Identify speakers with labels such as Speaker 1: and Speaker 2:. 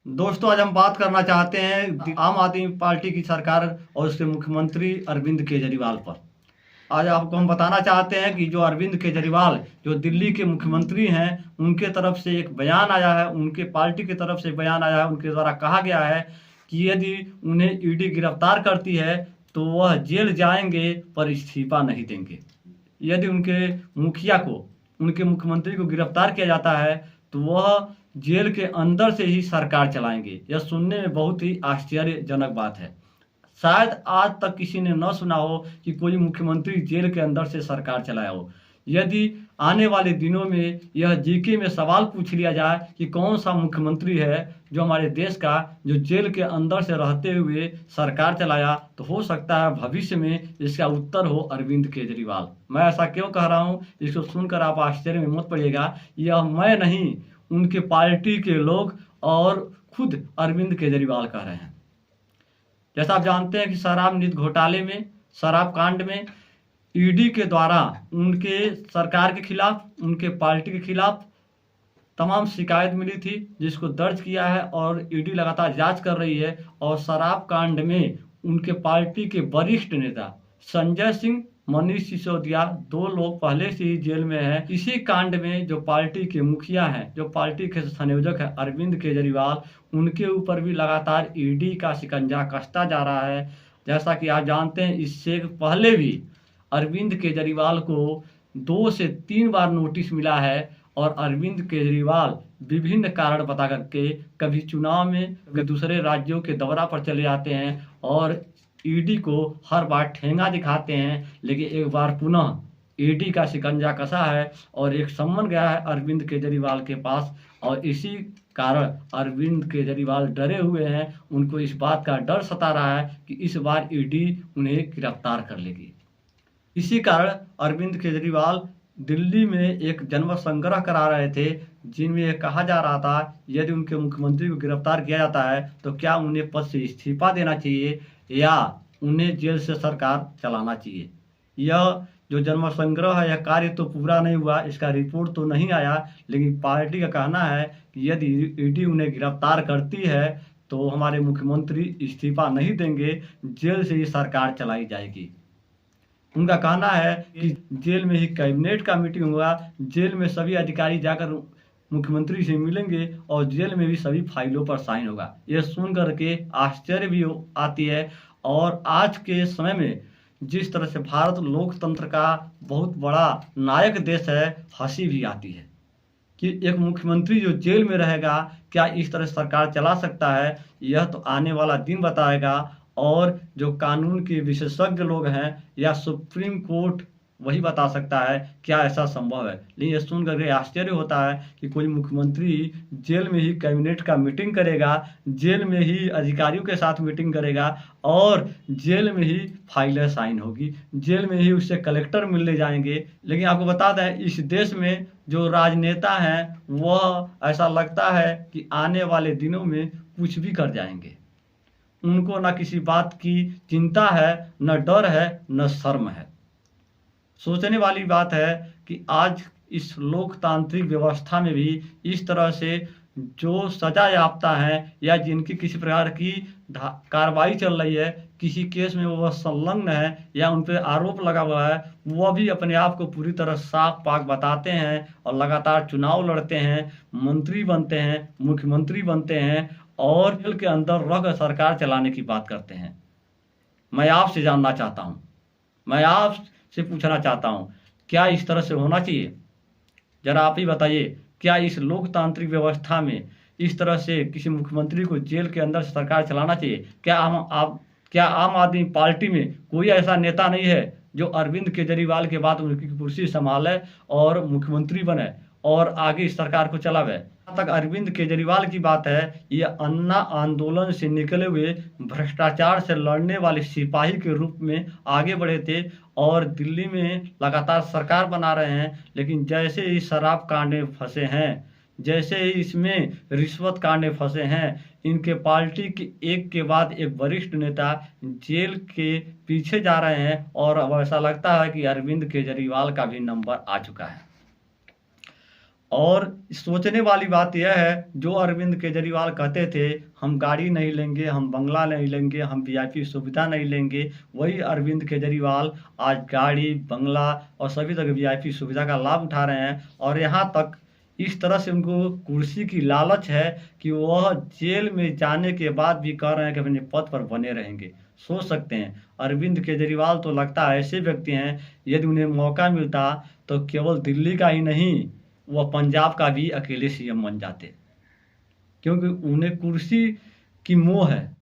Speaker 1: दोस्तों, आज हम बात करना चाहते हैं आम आदमी पार्टी की सरकार और उसके मुख्यमंत्री अरविंद केजरीवाल पर। आज आपको हम बताना चाहते हैं कि जो अरविंद केजरीवाल जो दिल्ली के मुख्यमंत्री हैं, उनके तरफ से एक बयान आया है, उनके पार्टी की तरफ से बयान आया है। उनके द्वारा कहा गया है कि यदि उन्हें ईडी गिरफ्तार करती है तो वह जेल जाएंगे पर इस्तीफा नहीं देंगे। यदि उनके मुखिया को, उनके मुख्यमंत्री को गिरफ्तार किया जाता है तो वह जेल के अंदर से ही सरकार चलाएंगे। यह सुनने में बहुत ही आश्चर्यजनक बात है। शायद आज तक किसी ने न सुना हो कि कोई मुख्यमंत्री जेल के अंदर से सरकार चलाया हो। यदि आने वाले दिनों में यह जीके में सवाल पूछ लिया जाए कि कौन सा मुख्यमंत्री है जो हमारे देश का जो जेल के अंदर से रहते हुए सरकार चलाया, तो हो सकता है भविष्य में इसका उत्तर हो अरविंद केजरीवाल। मैं ऐसा क्यों कह रहा हूँ, इसको सुनकर आप आश्चर्य में मत पड़िएगा। यह मैं नहीं, उनके पार्टी के लोग और खुद अरविंद केजरीवाल कह रहे हैं। जैसा आप जानते हैं कि शराब नीति घोटाले में, शराब कांड में ईडी के द्वारा उनके सरकार के खिलाफ, उनके पार्टी के खिलाफ तमाम शिकायत मिली थी, जिसको दर्ज किया है और ईडी लगातार जांच कर रही है। और शराब कांड में उनके पार्टी के वरिष्ठ नेता संजय सिंह, मनीष सिसोदिया, दो लोग पहले से ही जेल में हैं। इसी कांड में जो पार्टी के मुखिया हैं, जो पार्टी के संयोजक हैं अरविंद केजरीवाल, उनके ऊपर भी लगातार ईडी का शिकंजा कसता जा रहा है। जैसा कि आप जानते हैं, इससे पहले भी अरविंद केजरीवाल को 2 से 3 बार नोटिस मिला है और अरविंद केजरीवाल विभिन्न कारण बता करके कभी चुनाव में, कभी दूसरे राज्यों के दौरा पर चले जाते हैं और ईडी को हर बार ठेंगा दिखाते हैं। लेकिन एक बार पुनः ईडी का शिकंजा कसा है और एक सम्मन गया है अरविंद केजरीवाल के पास, और इसी कारण अरविंद केजरीवाल डरे हुए हैं। उनको इस बात का डर सता रहा है कि इस बार ईडी उन्हें गिरफ्तार कर लेगी। इसी कारण अरविंद केजरीवाल दिल्ली में एक जनमत संग्रह करा रहे थे, जिनमें यह कहा जा रहा था यदि उनके मुख्यमंत्री को गिरफ्तार किया जाता है तो क्या उन्हें पद से इस्तीफा देना चाहिए या उन्हें जेल से सरकार चलाना चाहिए। यह जो जनमत संग्रह है, यह कार्य तो पूरा नहीं हुआ, इसका रिपोर्ट तो नहीं आया, लेकिन पार्टी का कहना है कि यदि ईडी उन्हें गिरफ्तार करती है तो हमारे मुख्यमंत्री इस्तीफा नहीं देंगे, जेल से ही सरकार चलाई जाएगी। उनका कहना है कि जेल में ही कैबिनेट का मीटिंग होगा, जेल में सभी अधिकारी जाकर मुख्यमंत्री से मिलेंगे और जेल में भी सभी फाइलों पर साइन होगा। यह सुन करके आश्चर्य भी आती है। और आज के समय में जिस तरह से भारत लोकतंत्र का बहुत बड़ा नायक देश है, हंसी भी आती है कि एक मुख्यमंत्री जो जेल में रहेगा, क्या इस तरह सरकार चला सकता है। यह तो आने वाला दिन बताएगा। और जो कानून के विशेषज्ञ लोग हैं या सुप्रीम कोर्ट, वही बता सकता है क्या ऐसा संभव है। लेकिन ये सुनकर के आश्चर्य होता है कि कोई मुख्यमंत्री जेल में ही कैबिनेट का मीटिंग करेगा, जेल में ही अधिकारियों के साथ मीटिंग करेगा और जेल में ही फाइलें साइन होगी, जेल में ही उससे कलेक्टर मिलने जाएंगे। लेकिन आपको बता दें, इस देश में जो राजनेता हैं वह ऐसा लगता है कि आने वाले दिनों में कुछ भी कर जाएंगे। उनको ना किसी बात की चिंता है, न डर है, न शर्म है। सोचने वाली बात है कि आज इस लोकतांत्रिक व्यवस्था में भी इस तरह से जो सजा याफ्ता हैं या जिनकी किसी प्रकार की कार्रवाई चल रही है, किसी केस में वह संलग्न है या उन पर आरोप लगा हुआ है, वह भी अपने आप को पूरी तरह साफ पाक बताते हैं और लगातार चुनाव लड़ते हैं, मंत्री बनते हैं, मुख्यमंत्री बनते हैं और जेल के अंदर रहकर सरकार चलाने की बात करते हैं। मैं आपसे जानना चाहता हूँ, मैं आपसे पूछना चाहता हूँ, क्या इस तरह से होना चाहिए? जरा आप ही बताइए, क्या इस लोकतांत्रिक व्यवस्था में इस तरह से किसी मुख्यमंत्री को जेल के अंदर से सरकार चलाना चाहिए? क्या आम आदमी पार्टी में कोई ऐसा नेता नहीं है जो अरविंद केजरीवाल के बाद उनकी कुर्सी संभाले और मुख्यमंत्री बने और आगे इस सरकार को चलावे? जहाँ तक अरविंद केजरीवाल की बात है, ये अन्ना आंदोलन से निकले हुए भ्रष्टाचार से लड़ने वाले सिपाही के रूप में आगे बढ़े थे और दिल्ली में लगातार सरकार बना रहे हैं। लेकिन जैसे ही शराब कांड में फंसे हैं, जैसे ही इसमें रिश्वत कांड में फंसे हैं, इनके पार्टी के एक के बाद एक वरिष्ठ नेता जेल के पीछे जा रहे हैं और अब ऐसा लगता है कि अरविंद केजरीवाल का भी नंबर आ चुका है। और सोचने वाली बात यह है, जो अरविंद केजरीवाल कहते थे हम गाड़ी नहीं लेंगे, हम बंगला नहीं लेंगे, हम वीआईपी सुविधा नहीं लेंगे, वही अरविंद केजरीवाल आज गाड़ी, बंगला और सभी तरह की वीआईपी सुविधा का लाभ उठा रहे हैं। और यहाँ तक इस तरह से उनको कुर्सी की लालच है कि वह जेल में जाने के बाद भी कह रहे हैं कि अपने पद पर बने रहेंगे। सोच सकते हैं, अरविंद केजरीवाल तो लगता है ऐसे व्यक्ति हैं, यदि उन्हें मौका मिलता तो केवल दिल्ली का ही नहीं, वह पंजाब का भी अकेले सीएम बन जाते, क्योंकि उन्हें कुर्सी की मोह है।